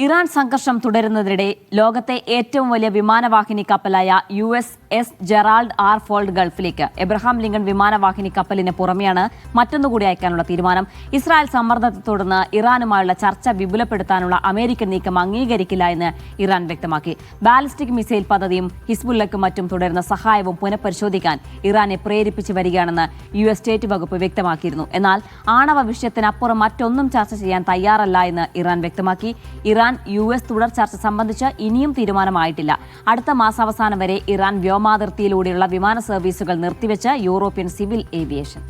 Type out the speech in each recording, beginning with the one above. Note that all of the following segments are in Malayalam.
ഇറാൻ സംഘർഷം തുടരുന്നതിനിടെ ലോകത്തെ ഏറ്റവും വലിയ വിമാനവാഹിനി കപ്പലായ USS ജെറാൾഡ് ആർ ഫോൾഡ് ഗൾഫിലേക്ക് എബ്രഹാം ലിങ്കൺ വിമാനവാഹിനി കപ്പലിന് പുറമെയാണ് മറ്റൊന്നുകൂടി അയക്കാനുള്ള തീരുമാനം. ഇസ്രായേൽ സമ്മർദ്ദത്തെ തുടർന്ന് ഇറാനുമായുള്ള ചർച്ച വിപുലപ്പെടുത്താനുള്ള അമേരിക്കൻ നീക്കം അംഗീകരിക്കില്ല എന്ന് ഇറാൻ വ്യക്തമാക്കി. ബാലിസ്റ്റിക് മിസൈൽ പദ്ധതിയും ഹിസ്ബുള്ളയ്ക്കും മറ്റും തുടരുന്ന സഹായവും പുനഃപരിശോധിക്കാൻ ഇറാനെ പ്രേരിപ്പിച്ചു വരികയാണെന്ന് US സ്റ്റേറ്റ് വകുപ്പ് വ്യക്തമാക്കിയിരുന്നു. എന്നാൽ ആണവ വിഷയത്തിനപ്പുറം മറ്റൊന്നും ചർച്ച ചെയ്യാൻ തയ്യാറല്ല എന്ന് ഇറാൻ വ്യക്തമാക്കി. ഇറാൻ US തുടർ ചർച്ച സംബന്ധിച്ച് ഇനിയും തീരുമാനമായിട്ടില്ല. അടുത്ത മാസാവസാനം വരെ ഇറാൻ വ്യോമാതിർത്തിയിലൂടെയുള്ള വിമാന സർവീസുകൾ നിർത്തിവെച്ച് European civil aviation.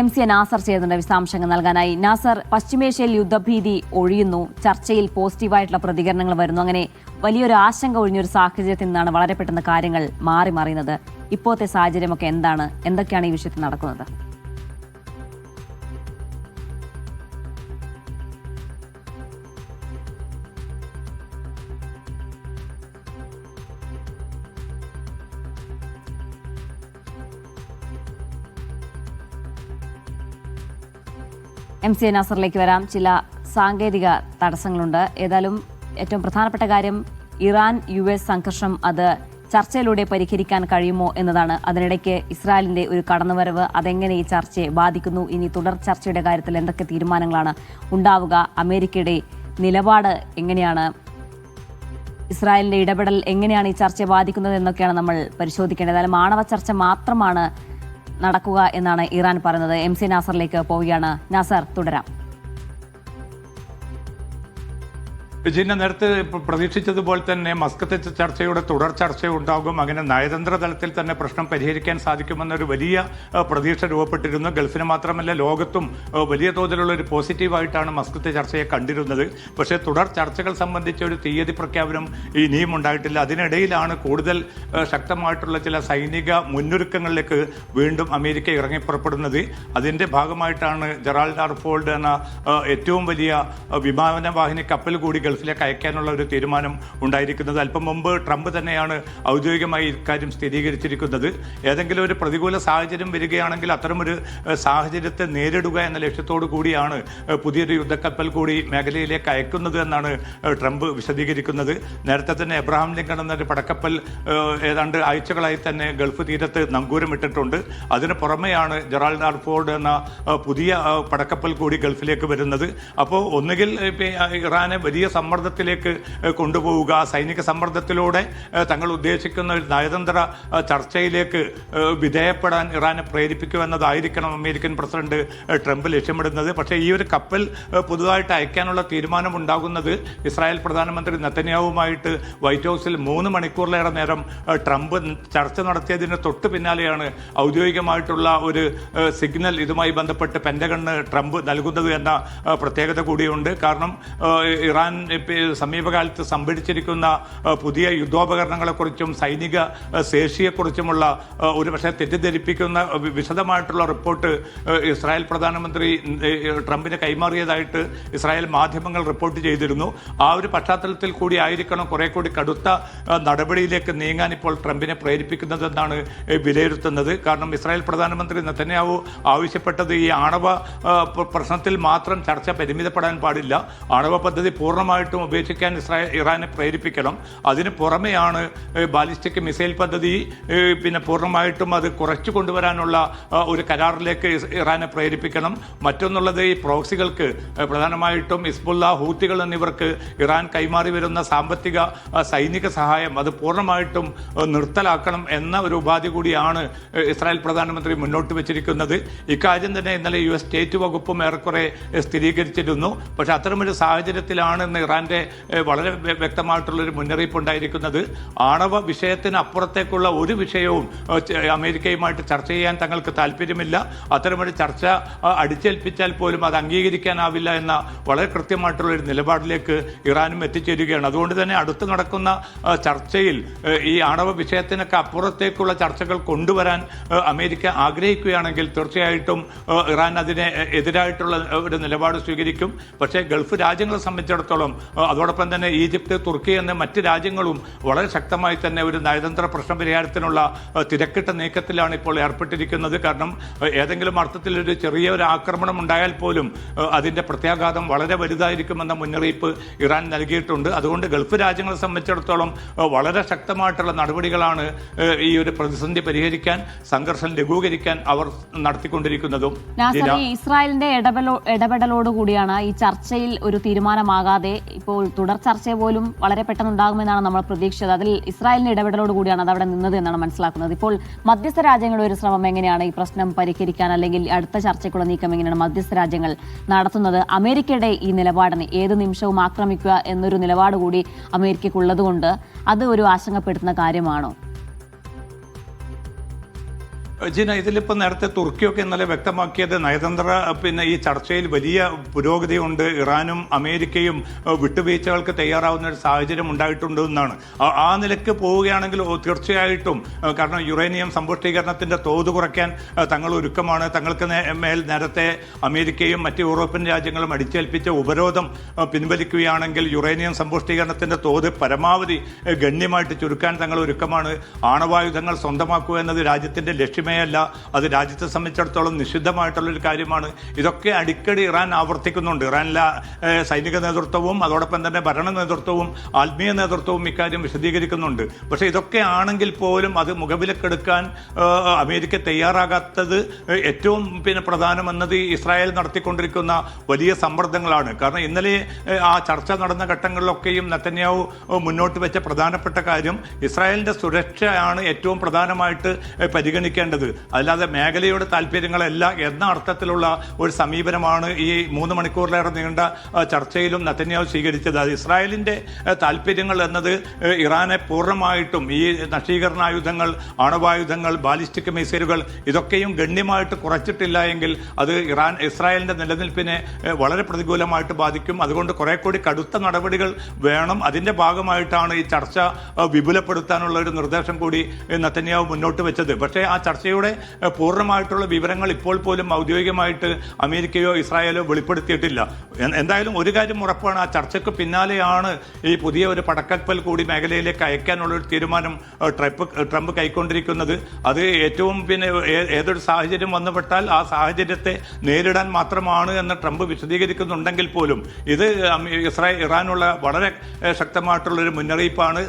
MC Nasar ചേർന്ന വിശദാംശങ്ങൾ നൽകാനായി. നാസർ, പശ്ചിമേഷ്യയിൽ യുദ്ധഭീതി ഒഴിയുന്നു, ചർച്ചയിൽ പോസിറ്റീവായിട്ടുള്ള പ്രതികരണങ്ങൾ വരുന്നു, അങ്ങനെ വലിയൊരു ആശങ്ക ഒഴിഞ്ഞൊരു സാഹചര്യത്തിൽ നിന്നാണ് വളരെ പെട്ടെന്ന് കാര്യങ്ങൾ മാറി മറിയുന്നത്. ഇപ്പോഴത്തെ സാഹചര്യമൊക്കെ എന്തൊക്കെയാണ് ഈ വിഷയത്തിൽ നടക്കുന്നത്? MC നാസറിലേക്ക് വരാം. ചില സാങ്കേതിക തടസ്സങ്ങളുണ്ട്. ഏതായാലും ഏറ്റവും പ്രധാനപ്പെട്ട കാര്യം ഇറാൻ US സംഘർഷം അത് ചർച്ചയിലൂടെ പരിഹരിക്കാൻ കഴിയുമോ എന്നതാണ്. അതിനിടയ്ക്ക് ഇസ്രായേലിന്റെ ഒരു കടന്നുവരവ് അതെങ്ങനെ ഈ ചർച്ചയെ ബാധിക്കുന്നു, ഇനി തുടർ ചർച്ചയുടെ കാര്യത്തിൽ എന്തൊക്കെ തീരുമാനങ്ങളാണ് ഉണ്ടാവുക, അമേരിക്കയുടെ നിലപാട് എങ്ങനെയാണ്, ഇസ്രായേലിന്റെ ഇടപെടൽ എങ്ങനെയാണ് ഈ ചർച്ചയെ ബാധിക്കുന്നത് എന്നൊക്കെയാണ് നമ്മൾ പരിശോധിക്കേണ്ടത്. ഏതായാലും ആണവ ചർച്ച മാത്രമാണ് നടക്കുക എന്നാണ് ഇറാൻ പറയുന്നത്. MC നാസറിലേക്ക് പോവുകയാണ്. നാസർ, തുടരാം. ജിന്ന നേരത്തെ പ്രതീക്ഷിച്ചതുപോലെ തന്നെ മസ്കത്തെ ചർച്ചയുടെ തുടർ ചർച്ച ഉണ്ടാകും. അങ്ങനെ നയതന്ത്ര തലത്തിൽ തന്നെ പ്രശ്നം പരിഹരിക്കാൻ സാധിക്കുമെന്നൊരു വലിയ പ്രതീക്ഷ രൂപപ്പെട്ടിരുന്നു. ഗൾഫിന് മാത്രമല്ല ലോകത്തും വലിയ തോതിലുള്ള ഒരു പോസിറ്റീവായിട്ടാണ് മസ്കത്തെ ചർച്ചയെ കണ്ടിരുന്നത്. പക്ഷേ തുടർ ചർച്ചകൾ സംബന്ധിച്ച ഒരു തീയതി പ്രഖ്യാപനം ഇനിയും ഉണ്ടായിട്ടില്ല. അതിനിടയിലാണ് കൂടുതൽ ശക്തമായിട്ടുള്ള ചില സൈനിക മുന്നൊരുക്കങ്ങളിലേക്ക് വീണ്ടും അമേരിക്ക ഇറങ്ങിപ്പുറപ്പെടുന്നത്. അതിൻ്റെ ഭാഗമായിട്ടാണ് ജെറാൾഡ് ആർ ഫോൾഡ് എന്ന ഏറ്റവും വലിയ വിമാനവാഹിനി കപ്പൽ കൂടി ഗൾഫിലേക്ക് അയക്കാനുള്ള ഒരു തീരുമാനം ഉണ്ടായിരിക്കുന്നത്. അല്പം മുമ്പ് ട്രംപ് തന്നെയാണ് ഔദ്യോഗികമായി ഇക്കാര്യം സ്ഥിരീകരിച്ചിരിക്കുന്നത്. ഏതെങ്കിലും ഒരു പ്രതികൂല സാഹചര്യം വരികയാണെങ്കിൽ അത്തരമൊരു സാഹചര്യത്തെ നേരിടുക എന്ന ലക്ഷ്യത്തോടു കൂടിയാണ് പുതിയൊരു യുദ്ധക്കപ്പൽ കൂടി മേഖലയിലേക്ക് അയക്കുന്നത് എന്നാണ് ട്രംപ് വിശദീകരിക്കുന്നത്. നേരത്തെ തന്നെ എബ്രഹാം ലിങ്കൺ എന്നൊരു പടക്കപ്പൽ ഏതാണ്ട് ആഴ്ചകളായി തന്നെ ഗൾഫ് തീരത്ത് നങ്കൂരമിട്ടിട്ടുണ്ട്. അതിന് പുറമെയാണ് ജെറാൾഡ് ആർ ഫോൾഡ് എന്ന പുതിയ പടക്കപ്പൽ കൂടി ഗൾഫിലേക്ക് വരുന്നത്. അപ്പോൾ ഒന്നുകിൽ ഇറാനെ വലിയ സമ്മർദ്ദത്തിലേക്ക് കൊണ്ടുപോവുക, സൈനിക സമ്മർദ്ദത്തിലൂടെ തങ്ങൾ ഉദ്ദേശിക്കുന്ന ഒരു നയതന്ത്ര ചർച്ചയിലേക്ക് വിധേയപ്പെടാൻ ഇറാനെ പ്രേരിപ്പിക്കുക എന്നതായിരിക്കണം അമേരിക്കൻ പ്രസിഡന്റ് ട്രംപ് ലക്ഷ്യമിടുന്നത്. പക്ഷേ ഈ ഒരു കപ്പൽ പുതുതായിട്ട് അയക്കാനുള്ള തീരുമാനം ഉണ്ടാകുന്നത് ഇസ്രായേൽ പ്രധാനമന്ത്രി നെതന്യാഹുവുമായിട്ട് വൈറ്റ് ഹൗസിൽ 3 മണിക്കൂറിലേറെ നേരം ട്രംപ് ചർച്ച നടത്തിയതിന് തൊട്ട് പിന്നാലെയാണ് ഔദ്യോഗികമായിട്ടുള്ള ഒരു സിഗ്നൽ ഇതുമായി ബന്ധപ്പെട്ട് പെന്റഗണ് ട്രംപ് നൽകുന്നത് എന്ന പ്രത്യേകത കൂടിയുണ്ട്. കാരണം ഇറാൻ സമീപകാലത്ത് സംഭരിച്ചിരിക്കുന്ന പുതിയ യുദ്ധോപകരണങ്ങളെക്കുറിച്ചും സൈനിക ശേഷിയെക്കുറിച്ചുമുള്ള ഒരുപക്ഷെ തെറ്റിദ്ധരിപ്പിക്കുന്ന വിശദമായിട്ടുള്ള റിപ്പോർട്ട് ഇസ്രായേൽ പ്രധാനമന്ത്രി ട്രംപിന് കൈമാറിയതായിട്ട് ഇസ്രായേൽ മാധ്യമങ്ങൾ റിപ്പോർട്ട് ചെയ്തിരുന്നു. ആ ഒരു പശ്ചാത്തലത്തിൽ കൂടി ആയിരിക്കണം കുറെ കൂടി കടുത്ത നടപടിയിലേക്ക് നീങ്ങാൻ ഇപ്പോൾ ട്രംപിനെ പ്രേരിപ്പിക്കുന്നതെന്നാണ് വിലയിരുത്തുന്നത്. കാരണം ഇസ്രായേൽ പ്രധാനമന്ത്രി നെതന്യാഹു ആവശ്യപ്പെട്ടത് ഈ ആണവ പ്രശ്നത്തിൽ മാത്രം ചർച്ച പരിമിതപ്പെടാൻ പാടില്ല, ആണവ പദ്ധതി പൂർണ്ണമായിട്ടും ഉപേക്ഷിക്കാൻ ഇറാനെ പ്രേരിപ്പിക്കണം. അതിന് പുറമെയാണ് ബാലിസ്റ്റിക് മിസൈൽ പദ്ധതി പിന്നെ പൂർണ്ണമായിട്ടും അത് കുറച്ചു കൊണ്ടുവരാനുള്ള ഒരു കരാറിലേക്ക് ഇറാനെ പ്രേരിപ്പിക്കണം. മറ്റൊന്നുള്ളത് ഈ പ്രോക്സികൾക്ക് പ്രധാനമായിട്ടും ഹിസ്ബുള്ള, ഹൂത്തികൾ എന്നിവർക്ക് ഇറാൻ കൈമാറി വരുന്ന സാമ്പത്തിക സൈനിക സഹായം അത് പൂർണ്ണമായിട്ടും നിർത്തലാക്കണം എന്ന ഒരു ഉപാധി കൂടിയാണ് ഇസ്രായേൽ പ്രധാനമന്ത്രി മുന്നോട്ട് വെച്ചിരിക്കുന്നത്. ഇക്കാര്യം തന്നെ ഇന്നലെ US സ്റ്റേറ്റ് വകുപ്പും ഏറെക്കുറെ സ്ഥിരീകരിച്ചിരുന്നു. പക്ഷെ അത്തരമൊരു സാഹചര്യത്തിലാണ് ഇന്ന് ഇറാന്റെ വളരെ വ്യക്തമായിട്ടുള്ളൊരു മുന്നറിയിപ്പ് ഉണ്ടായിരിക്കുന്നത്. ആണവ വിഷയത്തിന് അപ്പുറത്തേക്കുള്ള ഒരു വിഷയവും അമേരിക്കയുമായിട്ട് ചർച്ച ചെയ്യാൻ തങ്ങൾക്ക് താല്പര്യമില്ല. അത്തരമൊരു ചർച്ച അടിച്ചേൽപ്പിച്ചാൽ പോലും അത് അംഗീകരിക്കാനാവില്ല എന്ന വളരെ കൃത്യമായിട്ടുള്ളൊരു നിലപാടിലേക്ക് ഇറാനും എത്തിച്ചേരുകയാണ്. അതുകൊണ്ട് തന്നെ അടുത്ത് നടക്കുന്ന ചർച്ചയിൽ ഈ ആണവ വിഷയത്തിനൊക്കെ അപ്പുറത്തേക്കുള്ള ചർച്ചകൾ കൊണ്ടുവരാൻ അമേരിക്ക ആഗ്രഹിക്കുകയാണെങ്കിൽ തീർച്ചയായിട്ടും ഇറാൻ അതിന് എതിരായിട്ടുള്ള ഒരു നിലപാട് സ്വീകരിക്കും. പക്ഷേ ഗൾഫ് രാജ്യങ്ങളെ സംബന്ധിച്ചിടത്തോളം അതോടൊപ്പം തന്നെ ഈജിപ്ത്, തുർക്കി എന്ന മറ്റ് രാജ്യങ്ങളും വളരെ ശക്തമായി തന്നെ ഒരു നയതന്ത്ര പ്രശ്ന പരിഹാരത്തിനുള്ള തിരക്കിട്ട നീക്കത്തിലാണ് ഇപ്പോൾ ഏർപ്പെട്ടിരിക്കുന്നത്. കാരണം ഏതെങ്കിലും അർത്ഥത്തിൽ ഒരു ചെറിയ ഒരു ആക്രമണം ഉണ്ടായാൽ പോലും അതിൻ്റെ പ്രത്യാഘാതം വളരെ വലുതായിരിക്കുമെന്ന മുന്നറിയിപ്പ് ഇറാൻ നൽകിയിട്ടുണ്ട്. അതുകൊണ്ട് ഗൾഫ് രാജ്യങ്ങളെ സംബന്ധിച്ചിടത്തോളം വളരെ ശക്തമായിട്ടുള്ള നടപടികളാണ് ഈ ഒരു പ്രതിസന്ധി പരിഹരിക്കാൻ, സംഘർഷം ലഘൂകരിക്കാൻ അവർ നടത്തിക്കൊണ്ടിരിക്കുന്നതും. ഇസ്രായേലിന്റെ ഇടപെടലോടുകൂടിയാണ് ഈ ചർച്ചയിൽ ഒരു തീരുമാനമാകാതെ ഇപ്പോൾ തുടർ ചർച്ച പോലും വളരെ പെട്ടെന്ന് ഉണ്ടാകുമെന്നാണ് നമ്മൾ പ്രതീക്ഷിച്ചത്. അതിൽ ഇസ്രായേലിന്റെ ഇടപെടലോടുകൂടിയാണ് അത് അവിടെ നിന്നത് എന്നാണ് മനസ്സിലാക്കുന്നത്. ഇപ്പോൾ മധ്യസ്ഥ രാജ്യങ്ങളുടെ ഒരു ശ്രമം എങ്ങനെയാണ് ഈ പ്രശ്നം പരിഹരിക്കാൻ, അല്ലെങ്കിൽ അടുത്ത ചർച്ചയ്ക്കുള്ള നീക്കം എങ്ങനെയാണ് മധ്യസ്ഥ രാജ്യങ്ങൾ നടത്തുന്നത്? അമേരിക്കയുടെ ഈ നിലപാടിന് ഏത് നിമിഷവും ആക്രമിക്കുക എന്നൊരു നിലപാട് കൂടി അമേരിക്കയ്ക്കുള്ളതുകൊണ്ട് അത് ഒരു ആശങ്കപ്പെടുത്തുന്ന കാര്യമാണോ? ജിന, ഇതിലിപ്പോൾ നേരത്തെ തുർക്കിയൊക്കെ ഇന്നലെ വ്യക്തമാക്കിയത് നയതന്ത്ര ഈ ചർച്ചയിൽ വലിയ പുരോഗതിയുണ്ട്, ഇറാനും അമേരിക്കയും വിട്ടുവീഴ്ചകൾക്ക് തയ്യാറാവുന്ന ഒരു സാഹചര്യം ഉണ്ടായിട്ടുണ്ട് എന്നാണ്. ആ നിലയ്ക്ക് പോവുകയാണെങ്കിൽ തീർച്ചയായിട്ടും, കാരണം യുറേനിയം സമ്പുഷ്ടീകരണത്തിന്റെ തോത് കുറയ്ക്കാൻ തങ്ങൾ ഒരുക്കമാണ്. തങ്ങൾക്ക് മേൽ നേരത്തെ അമേരിക്കയും മറ്റ് യൂറോപ്യൻ രാജ്യങ്ങളും അടിച്ചേൽപ്പിച്ച ഉപരോധം പിൻവലിക്കുകയാണെങ്കിൽ യുറേനിയം സമ്പുഷ്ടീകരണത്തിന്റെ തോത് പരമാവധി ഗണ്യമായിട്ട് ചുരുക്കാൻ തങ്ങൾ ഒരുക്കമാണ്. ആണവായുധങ്ങൾ സ്വന്തമാക്കുക എന്നത് രാജ്യത്തിന്റെ ലക്ഷ്യം ല്ല, അത് രാജ്യത്തെ സംബന്ധിച്ചിടത്തോളം നിഷിദ്ധമായിട്ടുള്ളൊരു കാര്യമാണ്. ഇതൊക്കെ അടിക്കടി ഇറാൻ ആവർത്തിക്കുന്നുണ്ട്. ഇറാനിലെ സൈനിക നേതൃത്വവും അതോടൊപ്പം തന്നെ ഭരണ നേതൃത്വവും ആത്മീയ നേതൃത്വവും ഇക്കാര്യം വിശദീകരിക്കുന്നുണ്ട്. പക്ഷേ ഇതൊക്കെ ആണെങ്കിൽ പോലും അത് മുഖവിലക്കെടുക്കാൻ അമേരിക്ക തയ്യാറാകാത്തത് ഏറ്റവും പ്രധാനമെന്നത് ഇസ്രായേൽ നടത്തിക്കൊണ്ടിരിക്കുന്ന വലിയ സമ്മർദ്ദങ്ങളാണ്. കാരണം ഇന്നലെ ആ ചർച്ച നടന്ന ഘട്ടങ്ങളിലൊക്കെയും നെതന്യാഹു മുന്നോട്ട് വെച്ച പ്രധാനപ്പെട്ട കാര്യം ഇസ്രായേലിന്റെ സുരക്ഷയാണ് ഏറ്റവും പ്രധാനമായിട്ട് പരിഗണിക്കേണ്ടത്, അല്ലാതെ മേഖലയുടെ താല്പര്യങ്ങളല്ല എന്ന അർത്ഥത്തിലുള്ള ഒരു സമീപനമാണ് ഈ 3 മണിക്കൂറിലേറെ നീണ്ട ചർച്ചയിലും നെതന്യാഹു സ്വീകരിച്ചത്. അത് ഇസ്രായേലിന്റെ താല്പര്യങ്ങൾ എന്നത് ഇറാനെ പൂർണ്ണമായിട്ടും ഈ നശീകരണായുധങ്ങൾ, ആണവായുധങ്ങൾ, ബാലിസ്റ്റിക് മിസൈലുകൾ ഇതൊക്കെയും ഗണ്യമായിട്ട് കുറച്ചിട്ടില്ല എങ്കിൽ അത് ഇസ്രായേലിന്റെ നിലനിൽപ്പിനെ വളരെ പ്രതികൂലമായിട്ട് ബാധിക്കും. അതുകൊണ്ട് കുറെ കൂടി കടുത്ത നടപടികൾ വേണം. അതിന്റെ ഭാഗമായിട്ടാണ് ഈ ചർച്ച വിപുലപ്പെടുത്താനുള്ള ഒരു നിർദ്ദേശം കൂടി നെതന്യാഹു മുന്നോട്ട് വെച്ചത്. പക്ഷേ ആ ചർച്ചയുടെ പൂർണ്ണമായിട്ടുള്ള വിവരങ്ങൾ ഇപ്പോൾ പോലും ഔദ്യോഗികമായിട്ട് അമേരിക്കയോ ഇസ്രായേലോ വെളിപ്പെടുത്തിയിട്ടില്ല. എന്തായാലും ഒരു കാര്യം ഉറപ്പാണ്, ആ ചർച്ചയ്ക്ക് പിന്നാലെയാണ് ഈ പുതിയ ഒരു പടക്കപ്പൽ കൂടി മേഖലയിലേക്ക് അയക്കാനുള്ള ഒരു തീരുമാനം ട്രംപ് കൈക്കൊണ്ടിരിക്കുന്നത്. അത് ഏറ്റവും ഏതൊരു സാഹചര്യം വന്നുപെട്ടാൽ ആ സാഹചര്യത്തെ നേരിടാൻ മാത്രമാണ് എന്ന് ട്രംപ് വിശദീകരിക്കുന്നുണ്ടെങ്കിൽ പോലും ഇത് ഇറാനുള്ള വളരെ ശക്തമായിട്ടുള്ളൊരു മുന്നറിയിപ്പാണ്.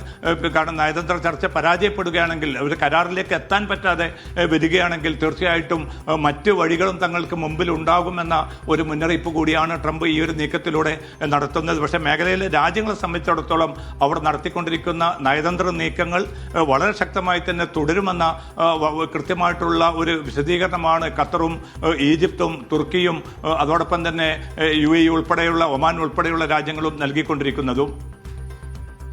കാരണം നയതന്ത്ര ചർച്ച പരാജയപ്പെടുകയാണെങ്കിൽ, ഒരു കരാറിലേക്ക് എത്താൻ പറ്റാതെ വരികയാണെങ്കിൽ തീർച്ചയായിട്ടും മറ്റ് വഴികളും തങ്ങൾക്ക് മുമ്പിൽ ഉണ്ടാകുമെന്ന ഒരു മുന്നറിയിപ്പ് കൂടിയാണ് ട്രംപ് ഈ ഒരു നീക്കത്തിലൂടെ നടത്തുന്നത്. പക്ഷേ മേഖലയിലെ രാജ്യങ്ങളെ സംബന്ധിച്ചിടത്തോളം അവർ നടത്തിക്കൊണ്ടിരിക്കുന്ന നയതന്ത്ര നീക്കങ്ങൾ വളരെ ശക്തമായി തന്നെ തുടരുമെന്ന കൃത്യമായിട്ടുള്ള ഒരു വിശദീകരണമാണ് ഖത്തറും ഈജിപ്തും തുർക്കിയും അതോടൊപ്പം തന്നെ UAE ഉൾപ്പെടെയുള്ള ഒമാൻ ഉൾപ്പെടെയുള്ള രാജ്യങ്ങളും നൽകിക്കൊണ്ടിരിക്കുന്നതും.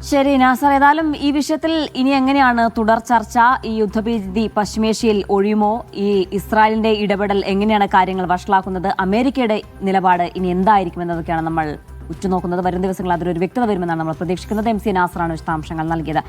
ശരി നാസർ, ഏതായാലും ഈ വിഷയത്തിൽ ഇനി എങ്ങനെയാണ് തുടർ ചർച്ച? ഈ യുദ്ധഭീതി പശ്ചിമേഷ്യയിൽ ഒഴിയുമോ? ഈ ഇസ്രായേലിന്റെ ഇടപെടൽ എങ്ങനെയാണ് കാര്യങ്ങൾ വഷളാക്കുന്നത്? അമേരിക്കയുടെ നിലപാട് ഇനി എന്തായിരിക്കും എന്നതൊക്കെയാണ് നമ്മൾ ഉറ്റുനോക്കുന്നത്. വരും ദിവസങ്ങളിൽ അതിലൊരു വ്യക്തത വരുമെന്നാണ് നമ്മൾ പ്രതീക്ഷിക്കുന്നത്. MC നാസറാണ് വിശദാംശങ്ങൾ നൽകിയത്.